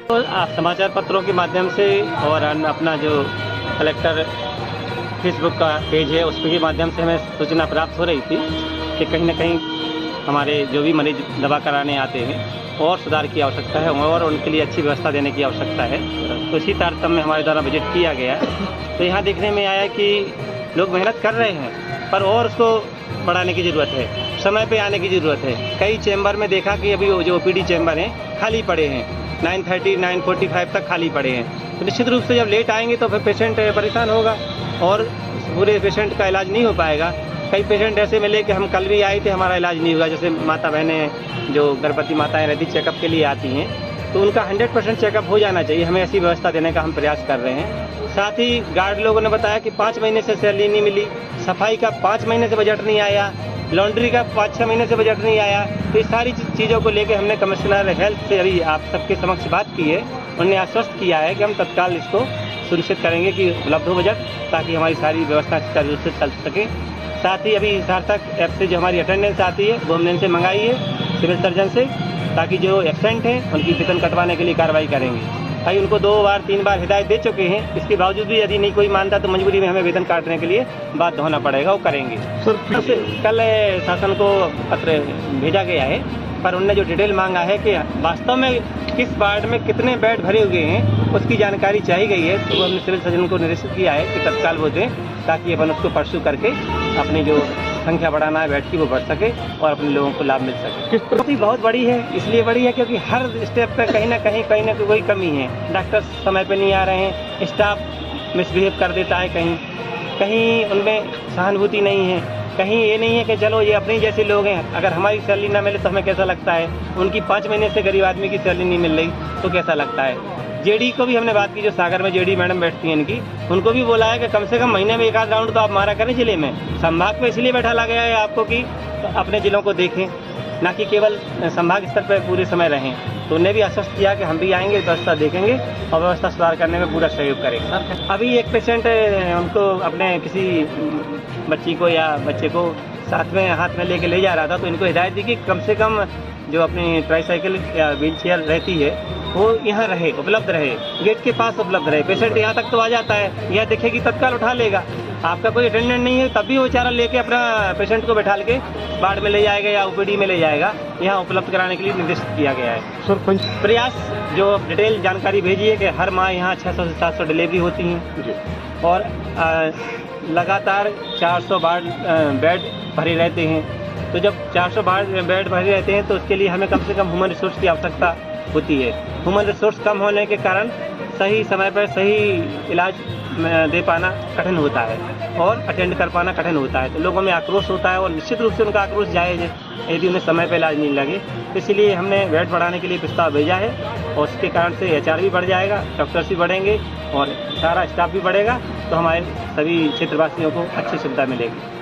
तो समाचार पत्रों के माध्यम से और अपना जो कलेक्टर फेसबुक का पेज है उसके माध्यम से हमें सूचना प्राप्त हो रही थी कि कहीं ना कहीं हमारे जो भी मरीज दवा कराने आते हैं और सुधार की आवश्यकता है और उनके लिए अच्छी व्यवस्था देने की आवश्यकता है। तो इसी तारतम्य में हमारे द्वारा विजिट किया गया। तो यहाँ देखने में आया कि लोग मेहनत कर रहे हैं पर और उसको बढ़ाने की ज़रूरत है, समय पे आने की ज़रूरत है। कई चैम्बर में देखा कि अभी जो OPD चैम्बर हैं खाली पड़े हैं, 9:30 9:45 तक खाली पड़े हैं। तो निश्चित रूप से जब लेट आएंगे तो फिर पेशेंट परेशान होगा और पूरे पेशेंट का इलाज नहीं हो पाएगा। कई पेशेंट ऐसे मिले कि हम कल भी आए थे, हमारा इलाज नहीं हुआ। जैसे माता बहनें जो गर्भवती माताएं रहती चेकअप के लिए आती हैं तो उनका 100% चेकअप हो जाना चाहिए। हमें ऐसी व्यवस्था देने का हम प्रयास कर रहे हैं। साथ ही गार्ड लोगों ने बताया कि 5 महीने से सैलरी नहीं मिली, सफाई का 5 महीने से बजट नहीं आया, लॉन्ड्री का 5-6 महीने से बजट नहीं आया। तो इस सारी चीज़ों को लेकर हमने कमिश्नर हेल्थ से अभी आप सबके समक्ष बात की है। उन्होंने आश्वस्त किया है कि हम तत्काल इसको सुनिश्चित करेंगे कि उपलब्ध हो बजट, ताकि हमारी सारी व्यवस्था सुचारू रूप से चल सके। साथ ही अभी सार्थक ऐप से जो हमारी अटेंडेंस आती है वो हमने से मंगाई है सिविल सर्जन से, ताकि जो एब्सेंट हैं उनकी वेतन कटवाने के लिए कार्रवाई करेंगे। भाई उनको 2 बार 3 बार हिदायत दे चुके हैं, इसके बावजूद भी यदि नहीं कोई मानता तो मजबूरी में हमें वेतन काटने के लिए बाध्य होना पड़ेगा, वो करेंगे। कल शासन को पत्र भेजा गया है पर उनने जो डिटेल मांगा है कि वास्तव में किस वार्ड में कितने बेड भरे हुए हैं उसकी जानकारी चाहिए गई है। तो हमने सिविल सर्जन को निर्देशित किया है कि तत्काल वो दें, ताकि अपन उसको परस्यू करके अपनी जो संख्या बढ़ाना है बेड की वो बढ़ सके और अपने लोगों को लाभ मिल सके। स्थिति बहुत बड़ी है, इसलिए बड़ी है क्योंकि हर स्टेप पे कहीं ना कोई कमी है। डॉक्टर समय पे नहीं आ रहे हैं, स्टाफ मिसबिहेव कर देता है, कहीं उनमें सहानुभूति नहीं है, कहीं ये नहीं है कि चलो ये अपने जैसे लोग हैं, अगर हमारी सैलरी ना मिले तो हमें कैसा लगता है। उनकी 5 महीने से गरीब आदमी की सैलरी नहीं मिल रही तो कैसा लगता है। जेडी को भी हमने बात की, जो सागर में जेडी मैडम बैठती हैं इनकी, उनको भी बोला है कि कम से कम महीने में 1 आध राउंड तो आप मारा करें जिले में। संभाग पे इसलिए बैठा ला गया है आपको कि अपने जिलों को देखें, ना कि केवल संभाग स्तर पर पूरे समय रहें। तो उन्हें भी आश्वस्त किया कि हम भी आएंगे, व्यवस्था देखेंगे और व्यवस्था सुधार करने में पूरा सहयोग करेंगे। अभी एक पेशेंट उनको अपने किसी बच्ची को या बच्चे को साथ में हाथ में लेके ले जा रहा था, तो इनको हिदायत दी कि कम से कम जो अपनी ट्राईसाइकिल या व्हील चेयर रहती है वो यहाँ रहे, उपलब्ध रहे, गेट के पास उपलब्ध रहे। पेशेंट यहाँ तक तो आ जाता है, यह देखेगी तत्काल उठा लेगा। आपका कोई अटेंडेंट नहीं है तब भी वो बेचारा लेके अपना पेशेंट को बैठा के वार्ड में ले जाएगा या OPD में ले जाएगा। यहाँ उपलब्ध कराने के लिए निर्देशित किया गया है। सरपंच प्रयास जो डिटेल जानकारी भेजी है कि हर माह यहाँ 600 से 700 डिलीवरी होती हैं और लगातार 400 बेड भरे रहते हैं। तो जब 400 बेड भरे रहते हैं तो उसके लिए हमें कम से कम ह्यूमन रिसोर्स की आवश्यकता होती है। ह्यूमन रिसोर्स कम होने के कारण सही समय पर सही इलाज दे पाना कठिन होता है और अटेंड कर पाना कठिन होता है। तो लोगों में आक्रोश होता है और निश्चित रूप से उनका आक्रोश जायज़ है यदि उन्हें समय पर इलाज नहीं लगे। तो इसलिए हमने बेड बढ़ाने के लिए प्रस्ताव भेजा है और उसके कारण से HR भी बढ़ जाएगा, डॉक्टर्स भी बढ़ेंगे और सारा स्टाफ भी बढ़ेगा। तो हमारे सभी क्षेत्रवासियों को अच्छी सुविधा मिलेगी।